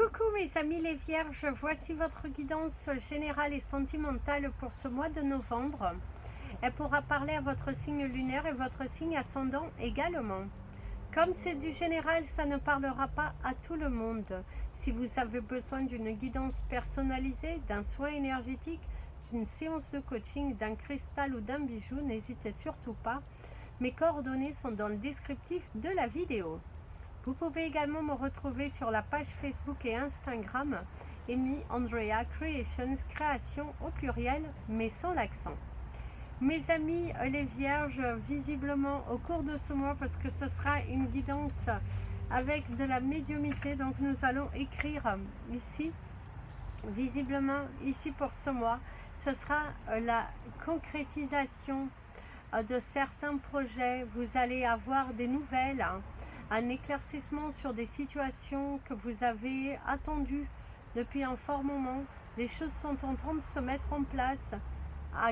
Coucou mes amis les vierges, voici votre guidance générale et sentimentale pour ce mois de novembre. Elle pourra parler à votre signe lunaire et votre signe ascendant également. Comme c'est du général, ça ne parlera pas à tout le monde. Si vous avez besoin d'une guidance personnalisée, d'un soin énergétique, d'une séance de coaching, d'un cristal ou d'un bijou, n'hésitez surtout pas. Mes coordonnées sont dans le descriptif de la vidéo. Vous pouvez également me retrouver sur la page Facebook et Instagram Amy Andrea Creations, création au pluriel mais sans l'accent. Mes amis les vierges, visiblement au cours de ce mois, parce que ce sera une guidance avec de la médiumnité, donc nous allons écrire ici, visiblement ici pour ce mois, ce sera la concrétisation de certains projets. Vous allez avoir des nouvelles, un éclaircissement sur des situations que vous avez attendues depuis un fort moment. Les choses sont en train de se mettre en place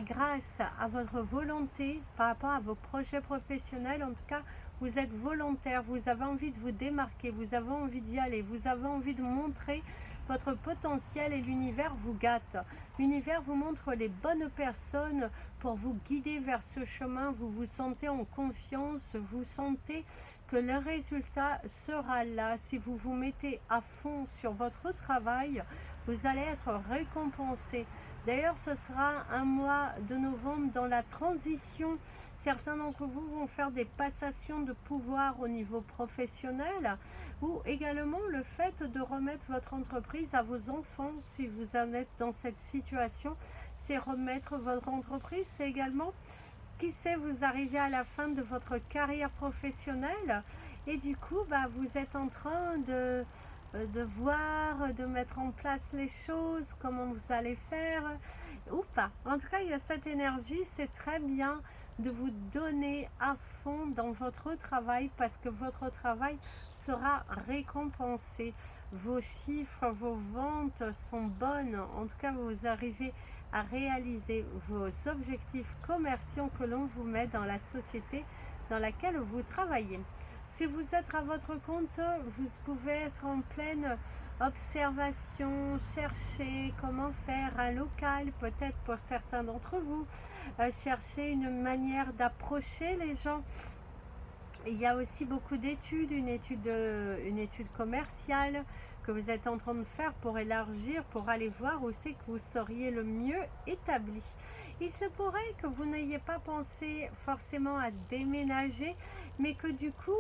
grâce à votre volonté par rapport à vos projets professionnels. En tout cas, vous êtes volontaire, vous avez envie de vous démarquer, vous avez envie d'y aller, vous avez envie de montrer votre potentiel et l'univers vous gâte. L'univers vous montre les bonnes personnes pour vous guider vers ce chemin. Vous vous sentez en confiance, vous sentez que le résultat sera là. Si vous vous mettez à fond sur votre travail, vous allez être récompensé. D'ailleurs, ce sera un mois de novembre dans la transition. Certains d'entre vous vont faire des passations de pouvoir au niveau professionnel, ou également le fait de remettre votre entreprise à vos enfants. Si vous en êtes dans cette situation, c'est remettre votre entreprise. C'est également, qui sait, vous arrivez à la fin de votre carrière professionnelle et du coup, vous êtes en train de voir, de mettre en place les choses, comment vous allez faire ou pas. En tout cas, il y a cette énergie, c'est très bien de vous donner à fond dans votre travail parce que votre travail sera récompensé. Vos chiffres, vos ventes sont bonnes. En tout cas, vous arrivez à réaliser vos objectifs commerciaux que l'on vous met dans la société dans laquelle vous travaillez. Si vous êtes à votre compte, vous pouvez être en pleine observation, chercher comment faire un local, peut-être pour certains d'entre vous, chercher une manière d'approcher les gens. Il y a aussi beaucoup d'études, une étude commerciale que vous êtes en train de faire pour élargir, pour aller voir où c'est que vous seriez le mieux établi. Il se pourrait que vous n'ayez pas pensé forcément à déménager, mais que du coup,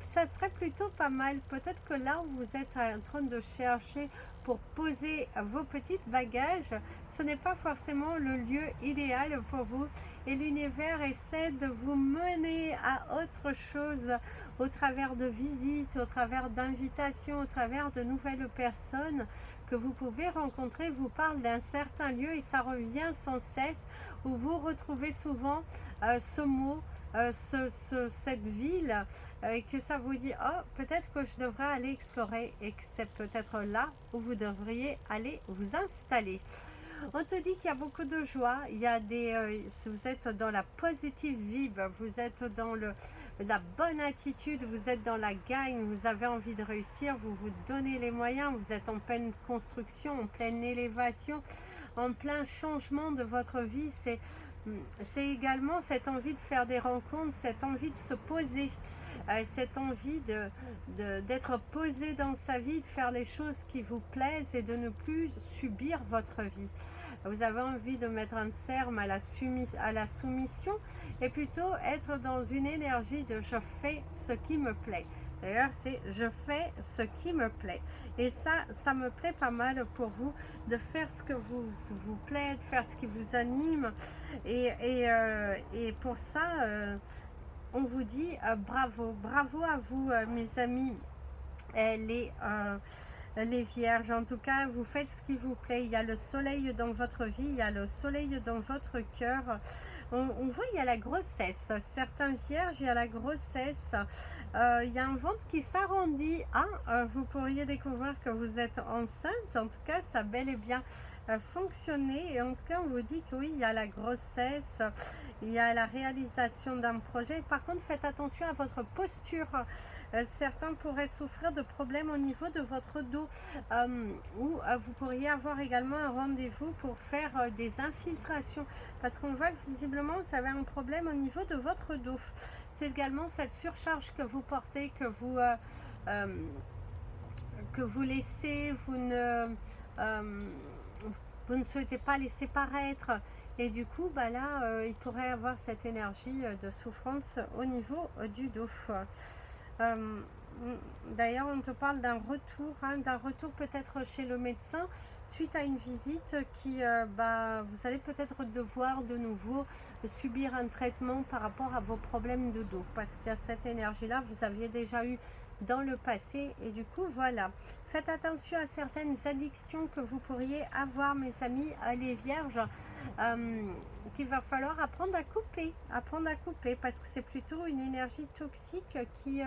ça serait plutôt pas mal. Peut-être que là où vous êtes en train de chercher pour poser vos petits bagages, ce n'est pas forcément le lieu idéal pour vous. Et l'univers essaie de vous mener à autre chose au travers de visites, au travers d'invitations, au travers de nouvelles personnes que vous pouvez rencontrer. Vous parle d'un certain lieu et ça revient sans cesse, où vous retrouvez souvent ce mot, cette ville, et que ça vous dit, oh, peut-être que je devrais aller explorer, et que c'est peut-être là où vous devriez aller vous installer. On te dit qu'il y a beaucoup de joie, il y a vous êtes dans la positive vibe, vous êtes dans la bonne attitude, vous êtes dans la gagne, vous avez envie de réussir, vous vous donnez les moyens, vous êtes en pleine construction, en pleine élévation, en plein changement de votre vie. C'est également cette envie de faire des rencontres, cette envie de se poser, cette envie d'être posé dans sa vie, de faire les choses qui vous plaisent et de ne plus subir votre vie. Vous avez envie de mettre un terme à la soumission et plutôt être dans une énergie de je fais ce qui me plaît. D'ailleurs, c'est je fais ce qui me plaît. Et ça me plaît pas mal pour vous, de faire ce que vous plaît, de faire ce qui vous anime. Et pour ça, on vous dit bravo. Bravo à vous, mes amis, les vierges. En tout cas, vous faites ce qui vous plaît. Il y a le soleil dans votre vie, il y a le soleil dans votre cœur. On voit, il y a la grossesse. Certains vierges, il y a la grossesse. Il y a un ventre qui s'arrondit. Vous pourriez découvrir que vous êtes enceinte. En tout cas, ça a bel et bien fonctionné. Et en tout cas, on vous dit que oui, il y a la grossesse. il y a la réalisation d'un projet. Par contre, faites attention à votre posture. Certains pourraient souffrir de problèmes au niveau de votre dos, ou vous pourriez avoir également un rendez-vous pour faire des infiltrations, parce qu'on voit que visiblement vous avez un problème au niveau de votre dos. C'est également cette surcharge que vous portez, que vous laissez, vous ne souhaitez pas laisser paraître, et du coup là il pourrait avoir cette énergie de souffrance au niveau du dos. D'ailleurs on te parle d'un retour peut-être chez le médecin suite à une visite qui vous allez peut-être devoir de nouveau subir un traitement par rapport à vos problèmes de dos, parce qu'il y a cette énergie là, vous aviez déjà eu dans le passé, et du coup voilà, faites attention à certaines addictions que vous pourriez avoir, mes amis les vierges, qu'il va falloir apprendre à couper, parce que c'est plutôt une énergie toxique qui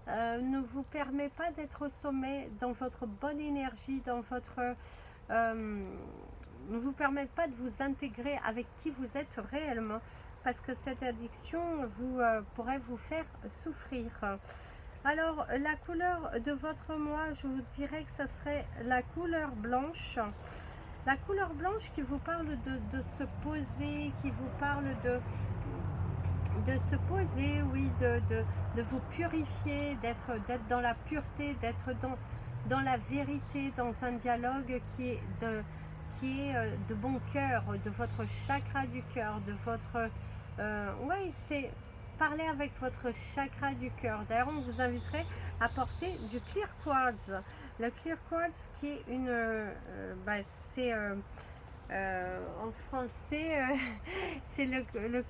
ne vous permet pas d'être au sommet dans votre bonne énergie, ne vous permet pas de vous intégrer avec qui vous êtes réellement, parce que cette addiction pourrait vous faire souffrir. Alors, la couleur de votre moi, je vous dirais que ce serait la couleur blanche. La couleur blanche qui vous parle de se poser, qui vous parle de se poser, oui, de vous purifier, d'être dans la pureté, d'être dans la vérité, dans un dialogue qui est de bon cœur, de votre chakra du cœur, de votre... oui, c'est parler avec votre chakra du cœur. D'ailleurs, on vous inviterait à porter du clear quartz. Le clear quartz qui est c'est en français, c'est le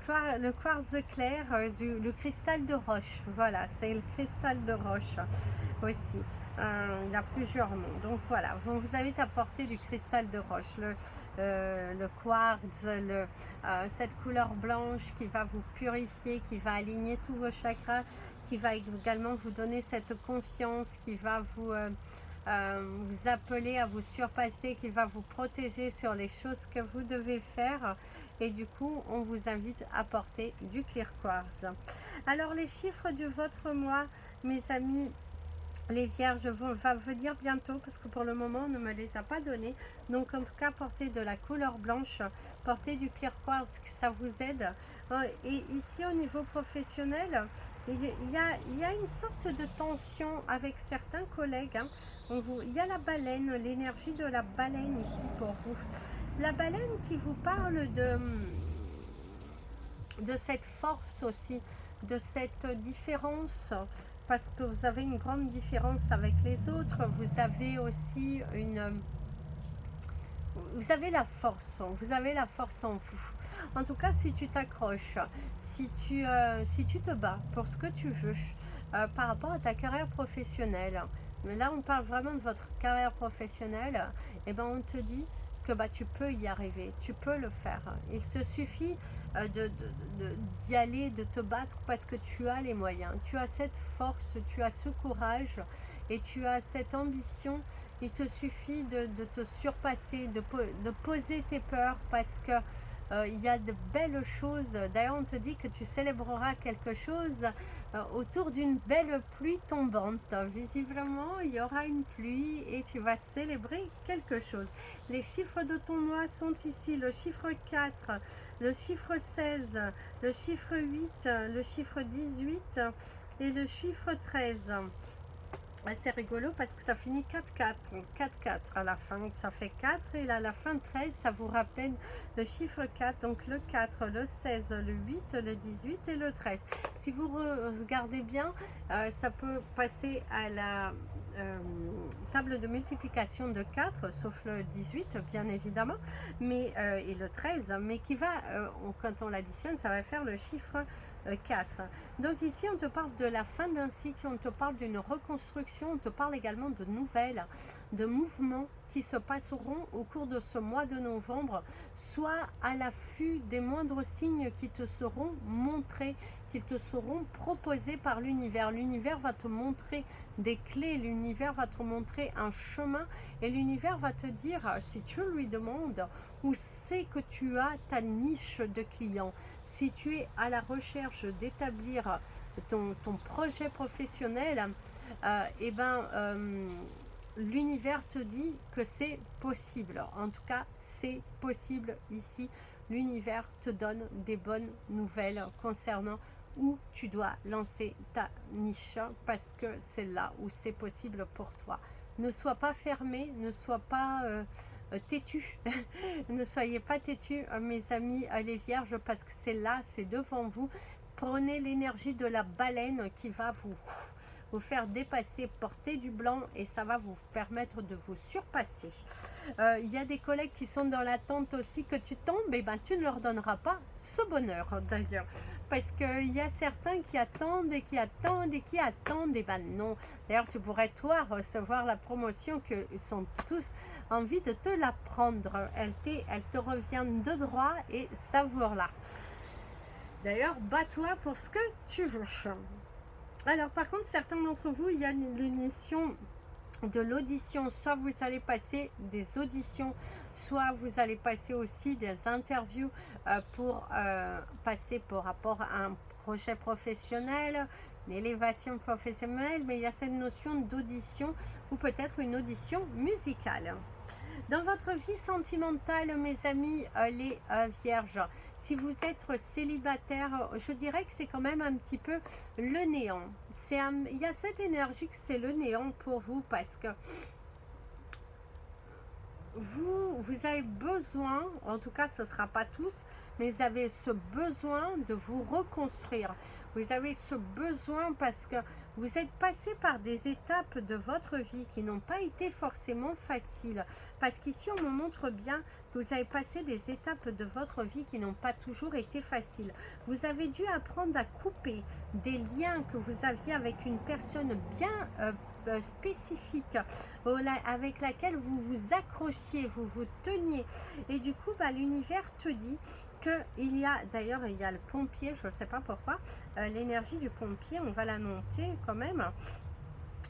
quartz clair, le cristal de roche. Voilà, c'est le cristal de roche aussi. Il y a plusieurs noms. Donc voilà, on vous invite à porter du cristal de roche, le quartz, cette couleur blanche qui va vous purifier, qui va aligner tous vos chakras, qui va également vous donner cette confiance, qui va vous appeler à vous surpasser, qui va vous protéger sur les choses que vous devez faire. Et du coup, on vous invite à porter du clear quartz. Alors, les chiffres de votre mois, mes amis, les vierges, va venir bientôt, parce que pour le moment on ne me les a pas donnés. Donc en tout cas, portez de la couleur blanche, portez du clear quartz, ça vous aide. Et ici au niveau professionnel, il y a une sorte de tension avec certains collègues. Il y a la baleine, l'énergie de la baleine ici pour vous. La baleine qui vous parle de cette force aussi, de cette différence, parce que vous avez une grande différence avec les autres. Vous avez aussi vous avez la force en vous. En tout cas, si tu t'accroches, si tu te bats pour ce que tu veux, par rapport à ta carrière professionnelle, mais là on parle vraiment de votre carrière professionnelle, et ben on te dit que tu peux y arriver, tu peux le faire. Il te suffit d'y aller, de te battre, parce que tu as les moyens, tu as cette force, tu as ce courage et tu as cette ambition. Il te suffit de te surpasser, de poser tes peurs, parce que il y a de belles choses. D'ailleurs, on te dit que tu célébreras quelque chose autour d'une belle pluie tombante. Visiblement, il y aura une pluie et tu vas célébrer quelque chose. Les chiffres de ton mois sont ici: le chiffre 4, le chiffre 16, le chiffre 8, le chiffre 18 et le chiffre 13. C'est rigolo parce que ça finit 4-4 à la fin, ça fait 4, et à la fin 13, ça vous rappelle le chiffre 4, donc le 4, le 16, le 8, le 18 et le 13. Si vous regardez bien, ça peut passer à la table de multiplication de 4, sauf le 18 bien évidemment, mais, et le 13, mais qui va, quand on l'additionne, ça va faire le chiffre 4. Donc ici on te parle de la fin d'un cycle, on te parle d'une reconstruction, on te parle également de nouvelles, de mouvements qui se passeront au cours de ce mois de novembre, soit à l'affût des moindres signes qui te seront montrés, qui te seront proposés par l'univers. L'univers va te montrer des clés, l'univers va te montrer un chemin, et l'univers va te dire, si tu lui demandes, où c'est que tu as ta niche de clients, si tu es à la recherche d'établir ton projet professionnel, eh ben, l'univers te dit que c'est possible. En tout cas, c'est possible ici. L'univers te donne des bonnes nouvelles concernant où tu dois lancer ta niche parce que c'est là où c'est possible pour toi. Ne sois pas fermé, ne sois pas têtu. Ne soyez pas têtu, mes amis les vierges, parce que c'est là, c'est devant vous. Prenez l'énergie de la baleine qui va vous faire dépasser, porter du blanc et ça va vous permettre de vous surpasser. Il y a des collègues qui sont dans l'attente aussi que tu tombes, et ben tu ne leur donneras pas ce bonheur d'ailleurs. Parce qu'il y a certains qui attendent et qui attendent et qui attendent, et ben non. D'ailleurs, tu pourrais toi recevoir la promotion que sont tous envie de te la prendre. Elle te revient de droit et savoure-la. D'ailleurs, bats-toi pour ce que tu veux. Alors, par contre, certains d'entre vous, il y a l'émission de l'audition. Soit vous allez passer des auditions, soit vous allez passer aussi des interviews pour passer par rapport à un projet professionnel, une élévation professionnelle, mais il y a cette notion d'audition ou peut-être une audition musicale. Dans votre vie sentimentale, mes amis, les vierges, si vous êtes célibataire, je dirais que c'est quand même un petit peu le néant. Il y a cette énergie que c'est le néant pour vous parce que vous avez besoin, en tout cas ce ne sera pas tous, mais vous avez ce besoin de vous reconstruire. Vous avez ce besoin parce que vous êtes passé par des étapes de votre vie qui n'ont pas été forcément faciles. Parce qu'ici, on me montre bien que vous avez passé des étapes de votre vie qui n'ont pas toujours été faciles. Vous avez dû apprendre à couper des liens que vous aviez avec une personne bien spécifique avec laquelle vous vous accrochiez, vous vous teniez. Et du coup, l'univers te dit qu'il y a, d'ailleurs, il y a le pompier, je ne sais pas pourquoi, l'énergie du pompier, on va la monter quand même.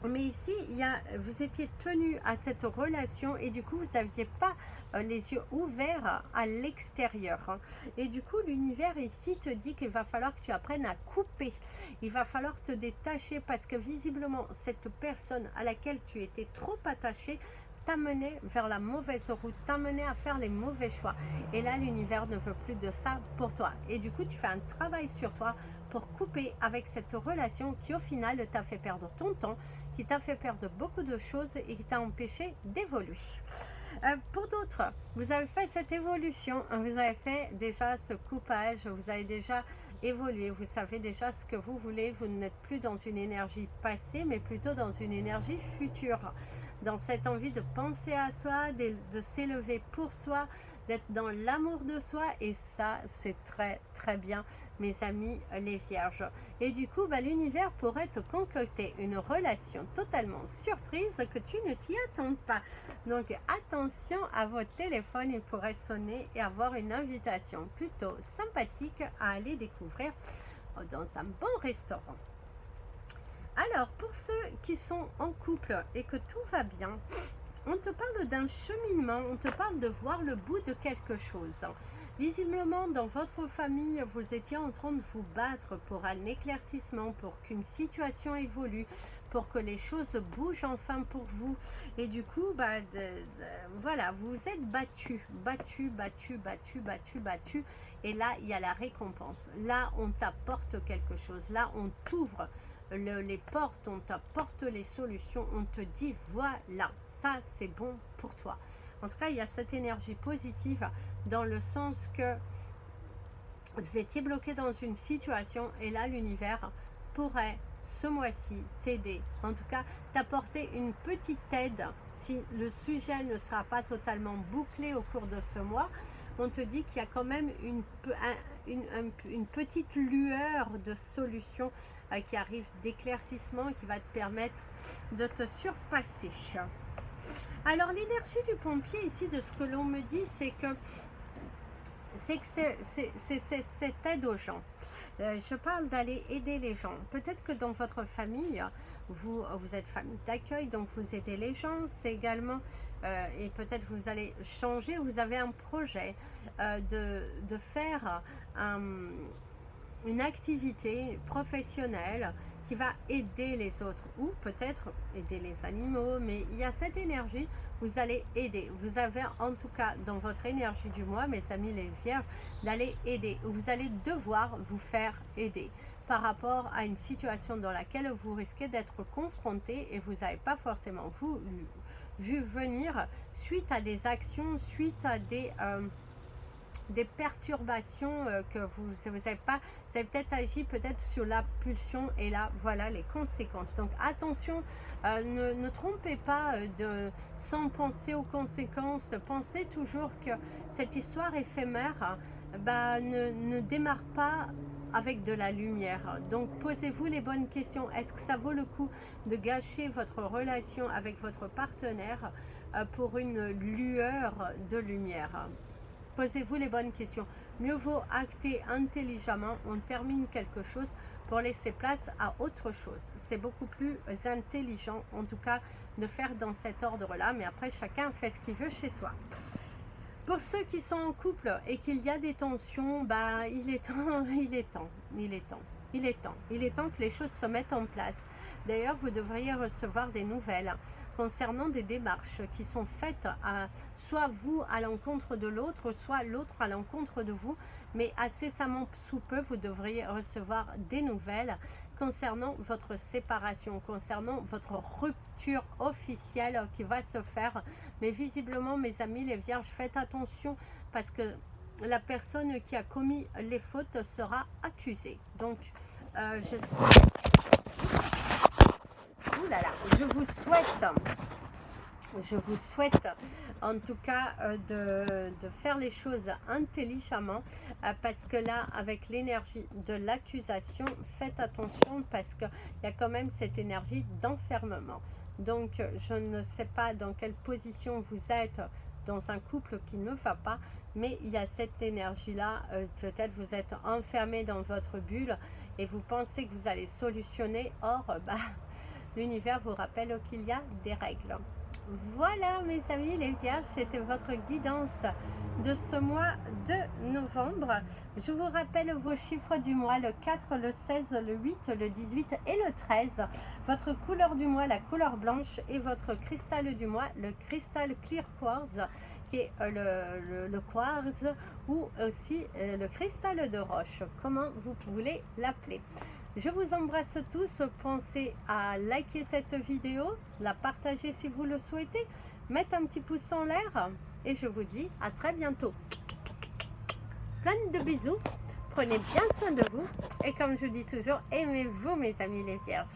Mais ici, vous étiez tenu à cette relation et du coup, vous n'aviez pas les yeux ouverts à l'extérieur. Et du coup, l'univers ici te dit qu'il va falloir que tu apprennes à couper. Il va falloir te détacher parce que visiblement, cette personne à laquelle tu étais trop attaché t'amener vers la mauvaise route, t'amener à faire les mauvais choix. Et là, l'univers ne veut plus de ça pour toi. Et du coup, tu fais un travail sur toi pour couper avec cette relation qui, au final, t'a fait perdre ton temps, qui t'a fait perdre beaucoup de choses et qui t'a empêché d'évoluer. Pour d'autres, vous avez fait cette évolution, vous avez fait déjà ce coupage, vous avez déjà évolué, vous savez déjà ce que vous voulez, vous n'êtes plus dans une énergie passée, mais plutôt dans une énergie future. Dans cette envie de penser à soi, de s'élever pour soi, d'être dans l'amour de soi, et ça c'est très très bien, mes amis les vierges. Et du coup, l'univers pourrait te concocter une relation totalement surprise que tu ne t'y attends pas. Donc attention à votre téléphone, il pourrait sonner et avoir une invitation plutôt sympathique à aller découvrir dans un bon restaurant. Alors, pour ceux qui sont en couple et que tout va bien, on te parle d'un cheminement, on te parle de voir le bout de quelque chose. Visiblement, dans votre famille, vous étiez en train de vous battre pour un éclaircissement, pour qu'une situation évolue, pour que les choses bougent enfin pour vous. Et du coup, voilà, vous êtes battu. Et là, il y a la récompense. Là, on t'apporte quelque chose. Là, on t'ouvre les portes, on t'apporte les solutions, on te dit voilà, ça c'est bon pour toi. En tout cas, il y a cette énergie positive dans le sens que vous étiez bloqué dans une situation et là l'univers pourrait ce mois-ci t'aider, en tout cas t'apporter une petite aide si le sujet ne sera pas totalement bouclé au cours de ce mois. On te dit qu'il y a quand même une petite lueur de solution qui arrive, d'éclaircissement, qui va te permettre de te surpasser. Alors l'énergie du pompier ici, de ce que l'on me dit, c'est que c'est cette aide aux gens. Je parle d'aller aider les gens. Peut-être que dans votre famille, vous êtes famille d'accueil, donc vous aidez les gens. C'est également, et peut-être vous allez changer, vous avez un projet de faire une activité professionnelle qui va aider les autres ou peut-être aider les animaux, mais il y a cette énergie, vous allez aider. Vous avez en tout cas dans votre énergie du mois, mes amis les vierges, d'aller aider. Vous allez devoir vous faire aider par rapport à une situation dans laquelle vous risquez d'être confronté et vous n'avez pas forcément vu venir suite à des actions, suite à des perturbations que vous avez pas, vous avez peut-être agi peut-être sur la pulsion et là voilà les conséquences. Donc attention, ne trompez pas sans penser aux conséquences. Pensez toujours que cette histoire éphémère ne démarre pas avec de la lumière. Donc posez-vous les bonnes questions. Est-ce que ça vaut le coup de gâcher votre relation avec votre partenaire pour une lueur de lumière? Posez-vous les bonnes questions. Mieux vaut acter intelligemment. On termine quelque chose pour laisser place à autre chose. C'est beaucoup plus intelligent, en tout cas, de faire dans cet ordre-là. Mais après, chacun fait ce qu'il veut chez soi. Pour ceux qui sont en couple et qu'il y a des tensions, il est temps que les choses se mettent en place. D'ailleurs, vous devriez recevoir des nouvelles concernant des démarches qui sont faites soit vous à l'encontre de l'autre, soit l'autre à l'encontre de vous, mais incessamment sous peu, vous devriez recevoir des nouvelles concernant votre séparation, concernant votre rupture officielle qui va se faire. Mais visiblement, mes amis les vierges, faites attention parce que la personne qui a commis les fautes sera accusée. Donc, je vous souhaite en tout cas de faire les choses intelligemment parce que là avec l'énergie de l'accusation, faites attention parce qu'il y a quand même cette énergie d'enfermement. Donc je ne sais pas dans quelle position vous êtes dans un couple qui ne va pas, mais il y a cette énergie là, peut-être vous êtes enfermé dans votre bulle et vous pensez que vous allez solutionner, or l'univers vous rappelle qu'il y a des règles. Voilà mes amis les vierges, c'était votre guidance de ce mois de novembre. Je vous rappelle vos chiffres du mois, le 4, le 16, le 8, le 18 et le 13. Votre couleur du mois, la couleur blanche, et votre cristal du mois, le cristal clear quartz, qui est le quartz ou aussi le cristal de roche, comment vous voulez l'appeler. Je vous embrasse tous, pensez à liker cette vidéo, la partager si vous le souhaitez, mettre un petit pouce en l'air et je vous dis à très bientôt. Plein de bisous, prenez bien soin de vous et comme je dis toujours, aimez-vous mes amis les vierges.